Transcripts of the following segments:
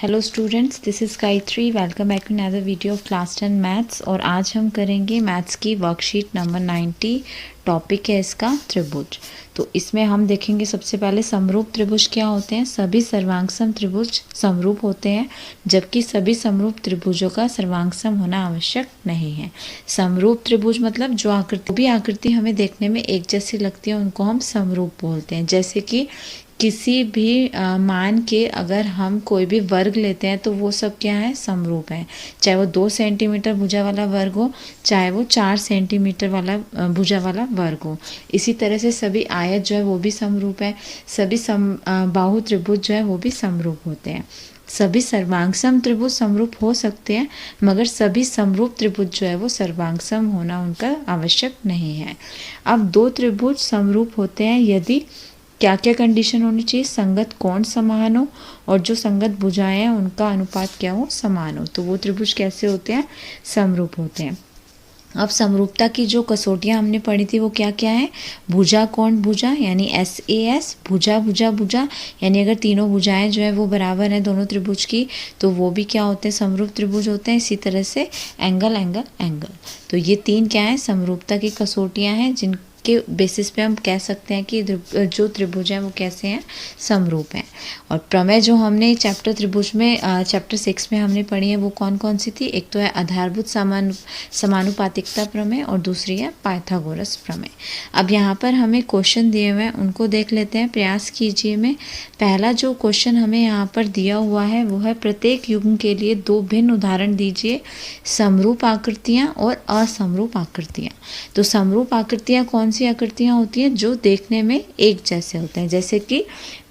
Hello students, this is Gayatri. Welcome back to another video of class 10 maths. और आज हम करेंगे मैथ्स की वर्कशीट नंबर 90। टॉपिक है इसका त्रिभुज। तो इसमें हम देखेंगे सबसे पहले समरूप त्रिभुज क्या होते हैं। सभी सर्वांगसम त्रिभुज समरूप होते हैं, जबकि सभी समरूप त्रिभुजों का सर्वांगसम होना आवश्यक नहीं है। समरूप त्रिभुज मतलब जो आकृति हमें देखने में एक जैसी लगती है उनको हम समरूप बोलते हैं। जैसे कि किसी भी मान के अगर हम कोई भी वर्ग लेते हैं तो वो सब क्या है, समरूप है। चाहे वो 2 सेंटीमीटर भुजा वाला वर्ग हो, चाहे वो 4 सेंटीमीटर वाला भुजा वाला वर्ग हो। इसी तरह से सभी आयत जो है वो भी समरूप है। सभी बाहु त्रिभुज जो है वो भी समरूप होते हैं। सभी सर्वांगसम त्रिभुज समरूप हो सकते हैं, मगर सभी समरूप त्रिभुज जो है वो सर्वांगसम होना उनका आवश्यक नहीं है। अब 2 त्रिभुज समरूप होते हैं यदि क्या क्या कंडीशन होनी चाहिए। संगत कोण समान हो और जो संगत भुजाएं हैं उनका अनुपात क्या हो, समान हो। तो वो त्रिभुज कैसे होते हैं, समरूप होते हैं। अब समरूपता की जो कसौटियां हमने पढ़ी थी वो क्या क्या है। भुजा कोण भुजा यानी SAS, भुजा भुजा भुजा यानी अगर तीनों भुजाएं जो है वो बराबर हैं दोनों त्रिभुज की तो वो भी क्या होते हैं, समरूप त्रिभुज होते हैं। इसी तरह से एंगल एंगल एंगल। तो ये 3 क्या है, समरूपता की कसौटियां हैं जिन के बेसिस पे हम कह सकते हैं कि जो त्रिभुज हैं वो कैसे हैं, समरूप हैं। और प्रमेय जो हमने चैप्टर त्रिभुज में चैप्टर 6 में हमने पढ़ी है वो कौन कौन सी थी। एक तो है आधारभूत समानुपातिकता प्रमेय और दूसरी है पाइथागोरस प्रमेय। अब यहाँ पर हमें क्वेश्चन दिए हुए हैं उनको देख लेते हैं, प्रयास कीजिए में। पहला जो क्वेश्चन हमें यहाँ पर दिया हुआ है वो है प्रत्येक युग्म के लिए 2 भिन्न उदाहरण दीजिए, समरूप आकृतियाँ और असमरूप आकृतियाँ। तो समरूप आकृतियाँ कौन सी आकृतियाँ होती हैं, जो देखने में एक जैसे होते हैं। जैसे कि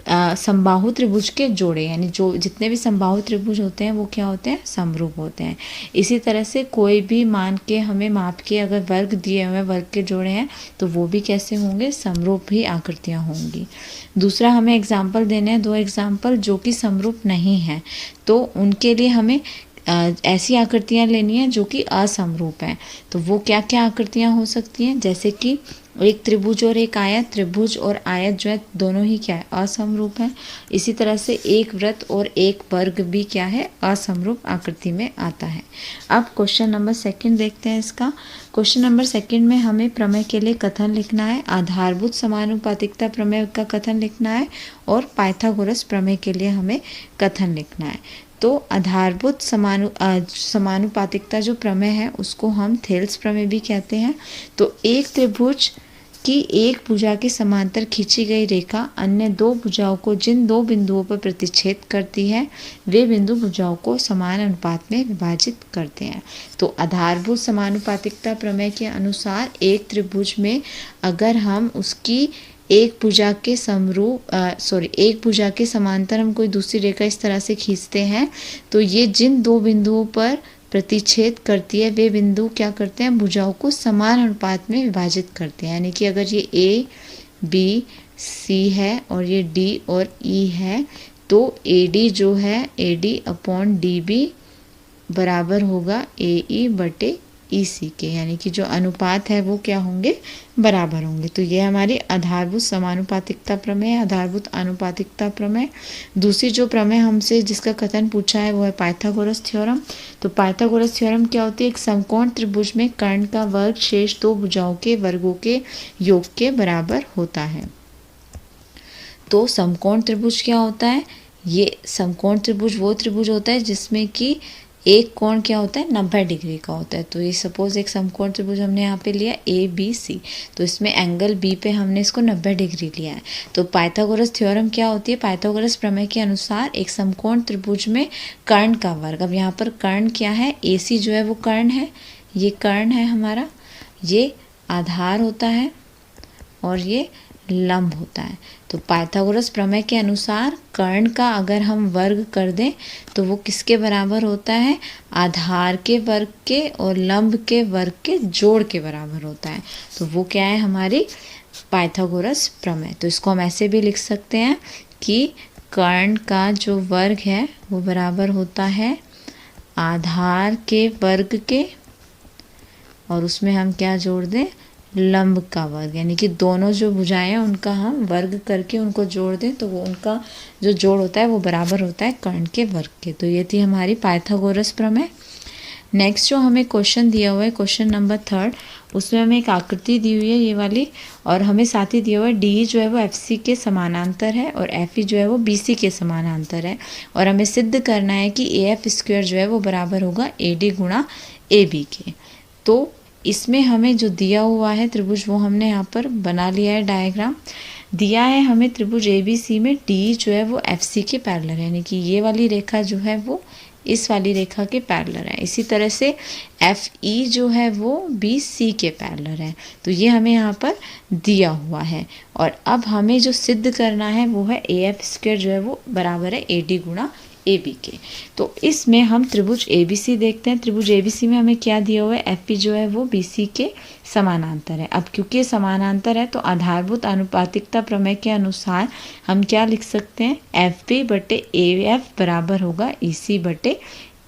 समबाहु त्रिभुज के जोड़े, यानी जो जितने भी समबाहु त्रिभुज होते हैं वो क्या होते हैं, समरूप होते हैं। इसी तरह से कोई भी मान के हमें माप के अगर वर्ग दिए हुए वर्ग के जोड़े हैं तो वो भी कैसे होंगे, समरूप ही आकृतियाँ होंगी। दूसरा हमें एग्जाम्पल देने हैं, 2 एग्जाम्पल जो कि समरूप नहीं हैं, तो उनके लिए हमें ऐसी आकृतियाँ लेनी है जो कि असमरूप हैं। तो वो क्या क्या आकृतियाँ हो सकती हैं, जैसे कि एक त्रिभुज और एक आयत। त्रिभुज और आयत जो है दोनों ही क्या है, असमरूप है। इसी तरह से एक वृत्त और एक वर्ग भी क्या है, असमरूप आकृति में आता है। अब क्वेश्चन नंबर 2 देखते हैं इसका। क्वेश्चन नंबर 2 में हमें प्रमेय के लिए कथन लिखना है। आधारभूत समानुपातिकता प्रमेय का कथन लिखना है और पाइथागोरस प्रमेय के लिए हमें कथन लिखना है। तो आधारभूत समानुपातिकता जो प्रमेय है उसको हम थेल्स प्रमेय भी कहते हैं। तो एक त्रिभुज की एक भुजा के समांतर खींची गई रेखा अन्य 2 भुजाओं को जिन 2 बिंदुओं पर प्रतिच्छेद करती है वे बिंदु भुजाओं को समान अनुपात में विभाजित करते हैं। तो आधारभूत समानुपातिकता प्रमेय के अनुसार एक त्रिभुज में अगर हम उसकी एक भुजा के समांतर हम कोई दूसरी रेखा इस तरह से खींचते हैं तो ये जिन 2 बिंदुओं पर प्रतिच्छेद करती है वे बिंदु क्या करते हैं, भुजाओं को समान अनुपात में विभाजित करते हैं। यानी कि अगर ये ABC है और ये D और E है तो AD जो है AD/DB बराबर होगा AE बटे EC के, यानी कि जो अनुपात है वो क्या होंगे, बराबर होंगे। तो ये हमारी आधारभूत समानुपातिकता प्रमेय, आधारभूत आनुपातिकता प्रमेय। दूसरी जो प्रमेय हमसे जिसका कथन पूछा है वो है पाइथागोरस थ्योरम। तो पाइथागोरस थ्योरम क्या होती है, एक समकोण त्रिभुज में कर्ण का वर्ग शेष 2 भुजाओं के वर्गों के योग के बराबर होता है। तो समकोण त्रिभुज क्या होता है, ये समकोण त्रिभुज वो त्रिभुज होता है जिसमें कि एक कोण क्या होता है, 90 डिग्री का होता है। तो ये सपोज एक समकोण त्रिभुज हमने यहाँ पे लिया ABC, तो इसमें एंगल B पे हमने इसको 90 डिग्री लिया है। तो पाइथागोरस थ्योरम क्या होती है, पाइथागोरस प्रमेय के अनुसार एक समकोण त्रिभुज में कर्ण का वर्ग। अब यहाँ पर कर्ण क्या है, AC जो है वो कर्ण है, ये कर्ण है हमारा, ये आधार होता है और ये लंब होता है। तो पाइथागोरस प्रमेय के अनुसार कर्ण का अगर हम वर्ग कर दें तो वो किसके बराबर होता है, आधार के वर्ग के और लंब के वर्ग के जोड़ के बराबर होता है। तो वो क्या है, हमारी पाइथागोरस प्रमेय। तो इसको हम ऐसे भी लिख सकते हैं कि कर्ण का जो वर्ग है वो बराबर होता है आधार के वर्ग के और उसमें हम क्या जोड़ दें, लंब का वर्ग, यानी कि दोनों जो भुजाएं हैं उनका हम वर्ग करके उनको जोड़ दें तो वो उनका जो जोड़ होता है वो बराबर होता है कर्ण के वर्ग के। तो ये थी हमारी पाइथागोरस प्रमेय। नेक्स्ट जो हमें क्वेश्चन दिया हुआ है क्वेश्चन नंबर 3, उसमें हमें एक आकृति दी हुई है ये वाली, और हमें साथ ही दिया हुआ है डी जो है वो एफ सी के समानांतर है और एफ ई जो है वो बी सी के समानांतर है, और हमें सिद्ध करना है कि ए एफ स्क्वायर जो है वो बराबर होगा ए डी गुणा ए बी के। तो इसमें हमें जो दिया हुआ है त्रिभुज वो हमने यहाँ पर बना लिया है डायग्राम। दिया है हमें त्रिभुज ए बी सी में डी जो है वो एफ सी के पैरेलल है, यानी कि ये वाली रेखा जो है वो इस वाली रेखा के पैरेलल है। इसी तरह से एफ ई जो है वो बी सी के पैरेलल है। तो ये हमें यहाँ पर दिया हुआ है, और अब हमें जो सिद्ध करना है वो है ए एफ स्क्वायर जो है वो बराबर है ए डी गुणा ए बी के। तो इसमें हम त्रिभुज ए बी सी देखते हैं। त्रिभुज ए बी सी में हमें क्या दिया हुआ है, एफ पी जो है वो बी सी के समानांतर है। अब क्योंकि ये समानांतर है तो आधारभूत आनुपातिकता प्रमेय के अनुसार हम क्या लिख सकते हैं, एफ पी बटे ए एफ बराबर होगा ई सी बटे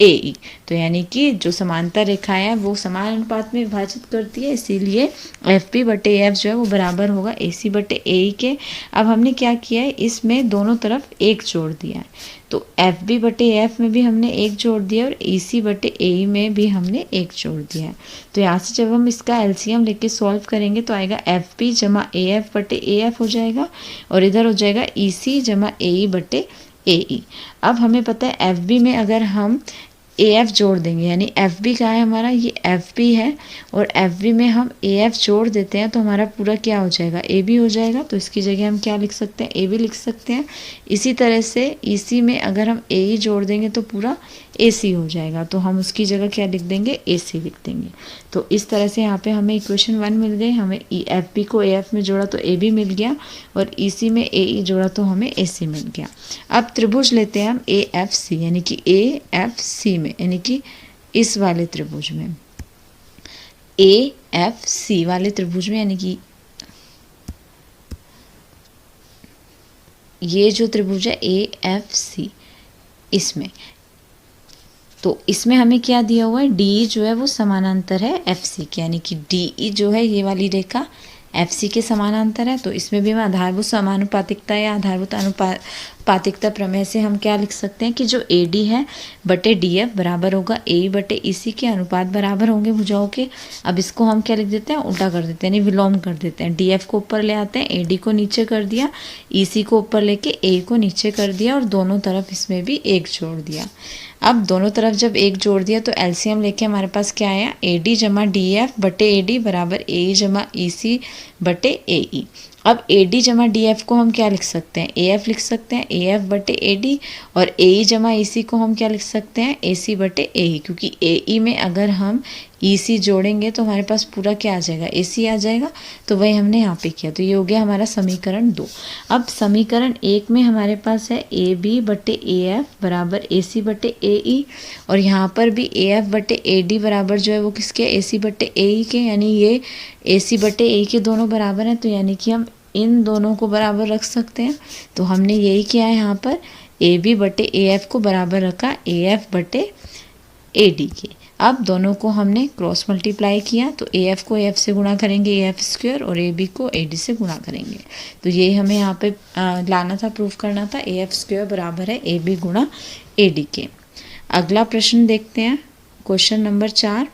ए ई। तो यानी कि जो समांतर रेखाएं हैं वो समान अनुपात में विभाजित करती है, इसीलिए एफ पी बटे एफ जो है वो बराबर होगा ए सी बटे ए ई के। अब हमने क्या किया है, इसमें दोनों तरफ एक जोड़ दिया है, तो एफ बी बटे एफ में भी हमने एक जोड़ दिया और ई सी बटे ए ई में भी हमने एक जोड़ दिया है। तो यहाँ से जब हम इसका एलसीएम लेके सॉल्व करेंगे तो आएगा एफ पी जमा ए एफ बटे ए एफ हो जाएगा, और इधर हो जाएगा ई सी जमा ए ई बटे ए ई। अब हमें पता है एफ बी में अगर हम ए एफ जोड़ देंगे, यानी एफ बी कहाँ है हमारा, ये एफ बी है, और एफ बी में हम ए एफ जोड़ देते हैं तो हमारा पूरा क्या हो जाएगा, ए बी हो जाएगा। तो इसकी जगह हम क्या लिख सकते हैं, ए बी लिख सकते हैं। इसी तरह से ई सी में अगर हम ए ई जोड़ देंगे तो पूरा ए सी हो जाएगा, तो हम उसकी जगह क्या लिख देंगे, ए सी लिख देंगे। तो इस तरह से यहाँ पे हमें इक्वेशन 1 मिल गई। हमें एफ बी को ए एफ में जोड़ा तो ए बी मिल गया, और ई सी में ए ई जोड़ा तो हमें ए सी मिल गया। अब त्रिभुज लेते हैं हम ए एफ सी, यानी कि ए एफ सी में, यानी कि इस वाले त्रिभुज में, ए एफ सी वाले त्रिभुज में, यानी कि ये जो त्रिभुज है ए एफ सी, इसमें तो इसमें हमें क्या दिया हुआ है, डी जो है वो समानांतर है एफ सी के, यानी कि डी ई जो है ये वाली रेखा एफ सी के समानांतर है। तो इसमें भी हम आधारभूत समानुपातिकता या आधारभूत अनुपातिकता प्रमेय से हम क्या लिख सकते हैं कि जो ए डी है बटे डी एफ बराबर होगा ए बटे ई सी के, अनुपात बराबर होंगे भुजाओं के। अब इसको हम क्या लिख देते हैं, उल्टा कर देते हैं, यानी विलोम कर देते हैं। डी एफ को ऊपर ले आते हैं, ए डी को नीचे कर दिया, ई सी को ऊपर लेके ए को नीचे कर दिया, और दोनों तरफ इसमें भी एक जोड़ दिया। अब दोनों तरफ जब एक जोड़ दिया तो एलसीएम लेके हमारे पास क्या आया, ए डी जमा डी एफ बटे ए डी बराबर ए ई जमा ई सी बटे ए ई। अब ए डी जमा डी एफ को हम क्या लिख सकते हैं, ए एफ लिख सकते हैं, ए एफ बटे ए डी, और ए ई जमा ई सी को हम क्या लिख सकते हैं, ए सी बटे ए ई, क्योंकि ए ई में अगर हम ई सी जोड़ेंगे तो हमारे पास पूरा क्या आ जाएगा, ए सी आ जाएगा। तो वही हमने यहाँ पे किया, तो ये हो गया हमारा समीकरण 2। अब समीकरण 1 में हमारे पास है ए बी बटे ए एफ बराबर ए सी बटे ए ई, और यहाँ पर भी ए एफ बटे ए डी बराबर जो है वो किसके, ए सी बटे ए ई के, यानी ये ए सी बटे ए के दोनों बराबर हैं, तो यानी कि हम इन दोनों को बराबर रख सकते हैं। तो हमने यही किया है, यहाँ पर ए बी बटे ए एफ को बराबर रखा ए एफ बटे ए डी के। अब दोनों को हमने क्रॉस मल्टीप्लाई किया, तो ए एफ को ए एफ से गुणा करेंगे ए एफ स्क्वायर, और ए बी को ए डी से गुणा करेंगे। तो ये हमें यहाँ पे लाना था, प्रूफ करना था, ए एफ स्क्वायर बराबर है ए बी गुणा ए डी के। अगला प्रश्न देखते हैं, क्वेश्चन नंबर 4।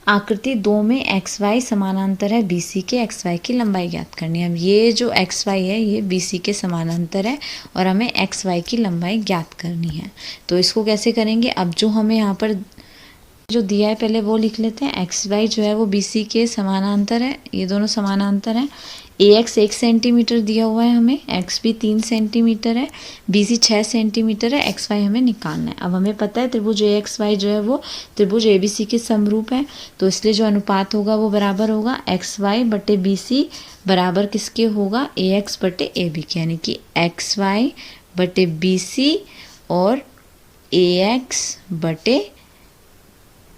आकृति 2 में एक्स वाई समानांतर है बी सी के, एक्स वाई की लंबाई ज्ञात करनी है। अब ये जो एक्स वाई है ये बी सी के समानांतर है और हमें एक्स वाई की लंबाई ज्ञात करनी है। तो इसको कैसे करेंगे, अब जो हमें यहाँ पर जो दिया है पहले वो लिख लेते हैं। एक्स वाई जो है वो बी सी के समानांतर है, ये दोनों समानांतर हैं। ए एक्स 1 सेंटीमीटर दिया हुआ है हमें, एक्स भी 3 सेंटीमीटर है, बी सी 6 सेंटीमीटर है, एक्स वाई हमें निकालना है। अब हमें पता है त्रिभुज ए एक्स वाई जो है वो त्रिभुज ए बी सी के समरूप है, तो इसलिए जो अनुपात होगा वो बराबर होगा एक्स वाई बटे बी सी बराबर किसके होगा, ए एक्स बटे ए बी के, यानी कि एक्स वाई बटे बी सी और ए एक्स बटे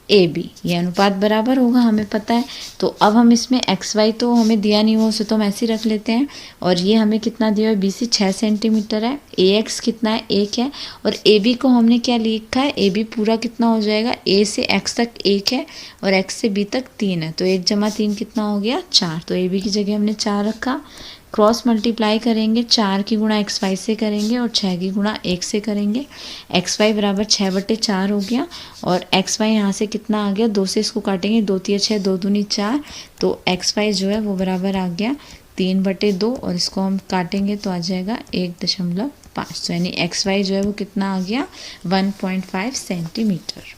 ए बी, ये अनुपात बराबर होगा, हमें पता है। तो अब हम इसमें एक्स वाई तो हमें दिया नहीं हुआ, उसे तो हम ऐसे ही रख लेते हैं। और ये हमें कितना दिया है, बी सी 6 सेंटीमीटर है, ए एक्स कितना है 1 है, और ए बी को हमने क्या लिखा है, ए बी पूरा कितना हो जाएगा, ए से एक्स तक 1 है और एक्स से बी तक 3 है, तो 1 जमा 3 कितना हो गया 4। तो ए बी की जगह हमने 4 रखा। क्रॉस मल्टीप्लाई करेंगे, 4 की गुणा एक्स वाई से करेंगे और 6 की गुणा 1 से करेंगे। एक्स वाई बराबर 6/4 हो गया, और एक्स वाई यहाँ से कितना आ गया, 2 से इसको काटेंगे, 2 तिया 6, 2 दूनी 4, तो एक्स वाई जो है वो बराबर आ गया 3/2, और इसको हम काटेंगे तो आ जाएगा 1.5। तो यानी एक्स वाई जो है वो कितना आ गया 1.5 सेंटीमीटर।